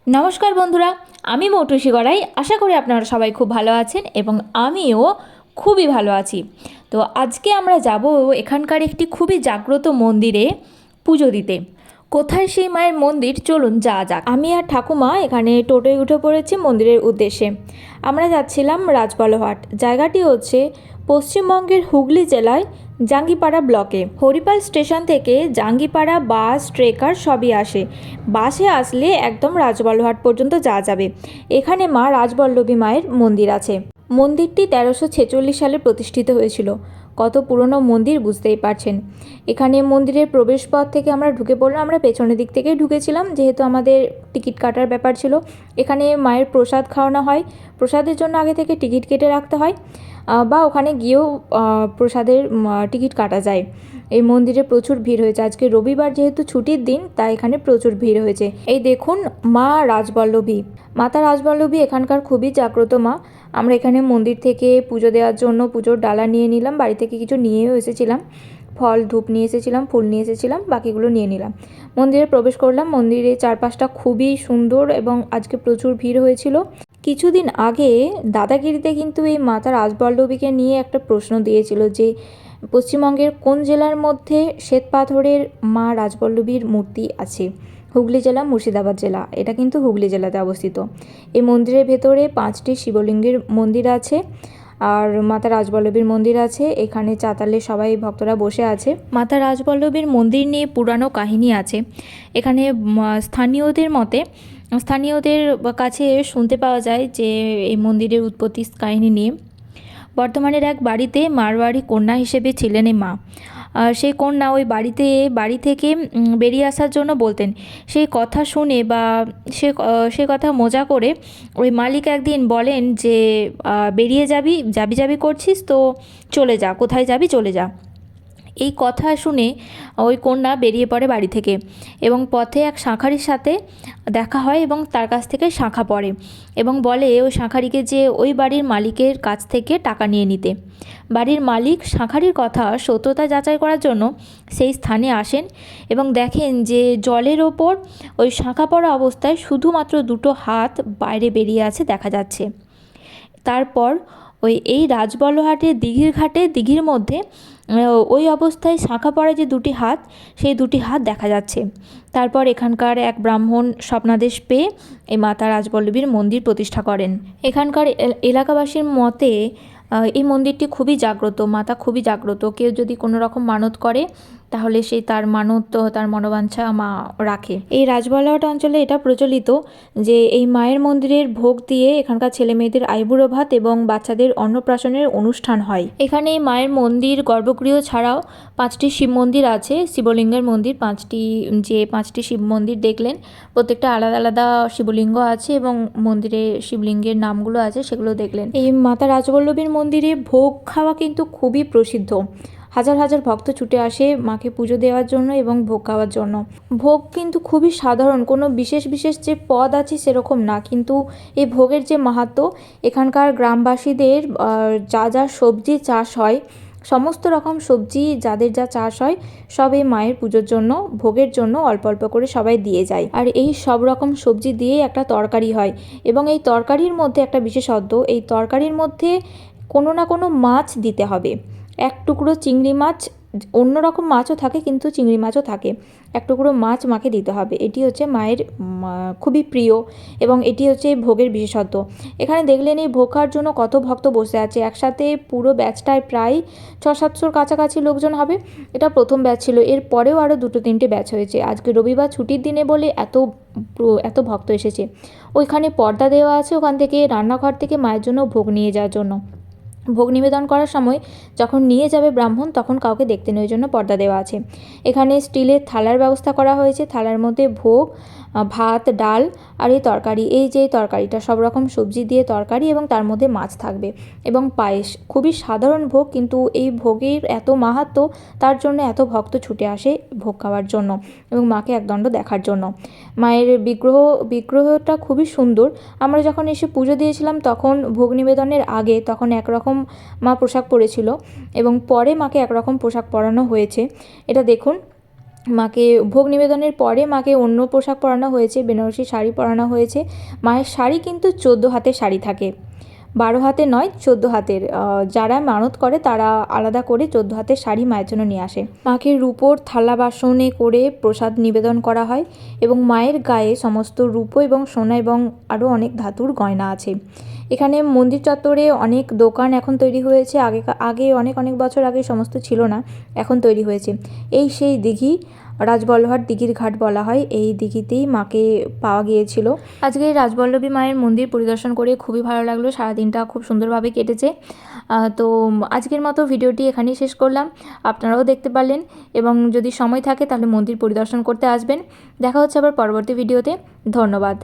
নমস্কার বন্ধুরা, আমি মৌটুসী গড়াই। আশা করি আপনারা সবাই খুব ভালো আছেন এবং আমিও খুবই ভালো আছি। তো আজকে আমরা যাব এখানকার একটি খুবই জাগ্রত মন্দিরে পুজো দিতে। কোথায় সেই মায়ের মন্দির, চলুন যাওয়া যাক। আমি আর ঠাকুমা এখানে টোটোয় উঠে পড়েছি মন্দিরের উদ্দেশ্যে। আমরা যাচ্ছিলাম রাজবলহাট। জায়গাটি হচ্ছে পশ্চিমবঙ্গের হুগলি জেলায় জাঙ্গিপাড়া ব্লকে। হরিপাল স্টেশন থেকে জাঙ্গিপাড়া বাস, ট্রেকার সবই আসে। বাসে আসলে একদম রাজবলহাট পর্যন্ত যাওয়া যাবে। এখানে মা রাজবল্লভী মায়ের মন্দির আছে। মন্দিরটি 1346 সালে প্রতিষ্ঠিত হয়েছিল। কত পুরনো মন্দির বুঝতেই পারছেন। এখানে মন্দিরের প্রবেশপথ থেকে আমরা ঢুকে পড়লাম। আমরা পেছনের দিক থেকেই ঢুকেছিলাম, যেহেতু আমাদের টিকিট কাটার ব্যাপার ছিল। এখানে মায়ের প্রসাদ খাওয়ানো হয়। প্রসাদের জন্য আগে থেকে টিকিট কেটে রাখতে হয়, বা ওখানে গিয়েও প্রসাদের টিকিট কাটা যায়। এই মন্দিরে প্রচুর ভিড় হয়েছে। আজকে রবিবার, যেহেতু ছুটির দিন, তাই এখানে প্রচুর ভিড় হয়েছে। এই দেখুন, মা রাজবল্লভী, মাতা রাজবল্লভী এখানকার খুবই জাগ্রত মা। আমরা এখানে মন্দির থেকে পুজো দেওয়ার জন্য পুজোর ডালা নিয়ে নিলাম। বাড়ি থেকে কিছু নিয়েও এসেছিলাম, ফল ধূপ নিয়ে এসেছিলাম, ফুল নিয়ে এসেছিলাম, বাকিগুলো নিয়ে নিলাম। মন্দিরে প্রবেশ করলাম। মন্দিরের চারপাশটা খুবই সুন্দর এবং আজকে প্রচুর ভিড় হয়েছিল। কিছুদিন আগে দাদাগিরিতে কিন্তু এই মাতা রাজবল্লভীকে নিয়ে একটা প্রশ্ন দিয়েছিল যে পশ্চিমবঙ্গের কোন জেলার মধ্যে শ্বেতপাথরের মা রাজবল্লভীর মূর্তি আছে। হুগলি জেলা, মুর্শিদাবাদ জেলা, এটা কিন্তু হুগলি জেলাতে অবস্থিত। এই মন্দিরের ভেতরে 5টি শিবলিঙ্গের মন্দির আছে আর মাতা রাজবল্লভীর মন্দির আছে। এখানে চাতালে সবাই ভক্তরা বসে আছে। মাতা রাজবল্লভীর মন্দির নিয়ে পুরানো কাহিনী আছে। এখানে স্থানীয়দের কাছে শুনতে পাওয়া যায় যে এই মন্দিরের উৎপত্তি কাহিনী নিয়ে। বর্ধমানের এক বাড়িতে মারওয়াড়ি কন্যা হিসেবে ছিলেন এই মা। সেই কন্যা ওই বাড়ি থেকে বেরিয়ে আসার জন্য বলতেন। সেই কথা শুনে বা সে কথা মজা করে ওই মালিক একদিন বলেন যে বেরিয়ে যাবি করছিস তো চলে যা, কোথায় যাবি চলে যা। এই কথা শুনে ওই কন্যা বেরিয়ে পড়ে বাড়ি থেকে এবং পথে এক শাঁখারির সাথে দেখা হয় এবং তার কাছ থেকে শাঁখা পড়ে এবং বলে ওই শাঁখারিকে যে ওই বাড়ির মালিকের কাছ থেকে টাকা নিয়ে নিতে। বাড়ির মালিক শাঁখারির কথা সত্যতা যাচাই করার জন্য সেই স্থানে আসেন এবং দেখেন যে জলের ওপর ওই শাঁখা পড়া অবস্থায় শুধুমাত্র দুটো হাত বাইরে বেরিয়ে আছে দেখা যাচ্ছে। তারপর এই রাজবলহাটের দিঘির মধ্যে ওই অবস্থায় শাঁখা পড়া যে দুটি হাত, সেই দুটি হাত দেখা যাচ্ছে। তারপর এখানকার এক ব্রাহ্মণ স্বপ্নাদেশ পেয়ে এই মাতা রাজবল্লভীর মন্দির প্রতিষ্ঠা করেন। এখানকার এলাকাবাসীর মতে এই মন্দিরটি খুবই জাগ্রত, মাতা খুবই জাগ্রত। কেউ যদি কোনো রকম মানত করে তাহলে সেই তার মানত, তার মনোবাঞ্ছা মা রাখে। এই রাজবলহাট অঞ্চলে এটা প্রচলিত যে এই মায়ের মন্দিরের ভোগ দিয়ে এখানকার ছেলে মেয়েদের আইবুড়ো ভাত এবং বাচ্চাদের অন্নপ্রাশনের অনুষ্ঠান হয়। এখানে মায়ের মন্দির, গর্ভগৃহ ছাড়াও 5টি শিব মন্দির আছে, শিবলিঙ্গের মন্দির। 5টি শিব মন্দির দেখলেন, প্রত্যেকটা আলাদা আলাদা শিবলিঙ্গ আছে এবং মন্দিরে শিবলিঙ্গের নামগুলো আছে, সেগুলো দেখলেন। এই মাতা রাজবল্লভীর মন্দিরে ভোগ খাওয়া কিন্তু খুবই প্রসিদ্ধ। হাজার হাজার ভক্ত ছুটে আসে মাকে পুজো দেওয়ার জন্য এবং ভোগ খাওয়ার জন্য। ভোগ কিন্তু খুবই সাধারণ, কোনো বিশেষ যে পদ আছে সেরকম না, কিন্তু এই ভোগের যে মাহাত্ম্য, এখানকার গ্রামবাসীদের যা সবজি চাষ হয়, সমস্ত রকম সবজি যাদের যা চাষ হয়, সব এই মায়ের পুজোর জন্য, ভোগের জন্য অল্প অল্প করে সবাই দিয়ে যায়। আর এই সব রকম সবজি দিয়ে একটা তরকারি হয় এবং এই তরকারির মধ্যে একটা বিশেষত্ব, এই তরকারির মধ্যে কোনো না কোনো মাছ দিতে হবে। এক টুকরো চিংড়ি মাছ, অন্য রকম মাছও থাকে কিন্তু চিংড়ি মাছও থাকে, এক টুকরো মাছ মাকে দিতে হবে। এটি হচ্ছে মায়ের খুবই প্রিয় এবং এটি হচ্ছে ভোগের বিশেষত্ব। এখানে দেখলেন এই ভোগ খাওয়ার জন্য কত ভক্ত বসে আছে একসাথে। পুরো ব্যাচটায় প্রায় 600-700 কাছাকাছি লোকজন হবে। এটা প্রথম ব্যাচ ছিল, এর পরেও আরও 2-3টে ব্যাচ হয়েছে। আজকে রবিবার ছুটির দিনে বলে এত ভক্ত এসেছে। ওইখানে পর্দা দেওয়া আছে, ওখান থেকে রান্নাঘর থেকে মায়ের জন্য ভোগ নিয়ে যাওয়ার জন্য। ভোগ নিবেদন করার সময় যখন নিয়ে যাবে ব্রাহ্মণ, তখন কাউকে দেখতে নেই, ওই জন্য পর্দা দেওয়া আছে। এখানে স্টিলের থালার ব্যবস্থা করা হয়েছে, থালার মধ্যে ভোগ, ভাত, ডাল আর এই তরকারি। এই যে তরকারিটা সব রকম সবজি দিয়ে তরকারি এবং তার মধ্যে মাছ থাকবে এবং পায়েস। খুবই সাধারণ ভোগ, কিন্তু এই ভোগের এত মাহাত্ম্য, তার জন্য এত ভক্ত ছুটে আসে ভোগ খাওয়ার জন্য এবং মাকে একদণ্ড দেখার জন্য। মায়ের বিগ্রহটা খুবই সুন্দর। আমরা যখন এসে পুজো দিয়েছিলাম তখন ভোগ নিবেদনের আগে তখন একরকম মা পোশাক পরেছিল এবং পরে মাকে একরকম পোশাক পরানো হয়েছে। এটা দেখুন, মাকে ভোগ নিবেদনের পরে মাকে অন্য পোশাক পরানো হয়েছে, বেনারসি শাড়ি পরানো হয়েছে। মায়ের শাড়ি কিন্তু 14 হাতের শাড়ি থাকে, 12 হাতের নয়, 14 হাতের। যারা মানত করে তারা আলাদা করে 14 হাতের শাড়ি মায়ের জন্য নিয়ে আসে। মাকে রূপোর থালা বাসনে করে প্রসাদ নিবেদন করা হয় এবং মায়ের গায়ে সমস্ত রূপো এবং সোনা এবং আরও অনেক ধাতুর গয়না আছে। এখানে মন্দির চত্বরে অনেক দোকান এখন তৈরি হয়েছে, আগে অনেক অনেক বছর আগে সমস্ত ছিল না, এখন তৈরি হয়েছে। এই সেই দিঘি, রাজবল্লভার দিঘির ঘাট বলা হয়, এই দিঘিতেই মাকে পাওয়া গিয়েছিল। আজকে এই রাজবল্লভী মায়ের মন্দির পরিদর্শন করে খুবই ভালো লাগলো, সারাদিনটা খুব সুন্দরভাবে কেটেছে। তো আজকের মতো ভিডিওটি এখানেই শেষ করলাম। আপনারাও দেখতে পারলেন এবং যদি সময় থাকে তাহলে মন্দির পরিদর্শন করতে আসবেন। দেখা হচ্ছে আবার পরবর্তী ভিডিওতে। ধন্যবাদ।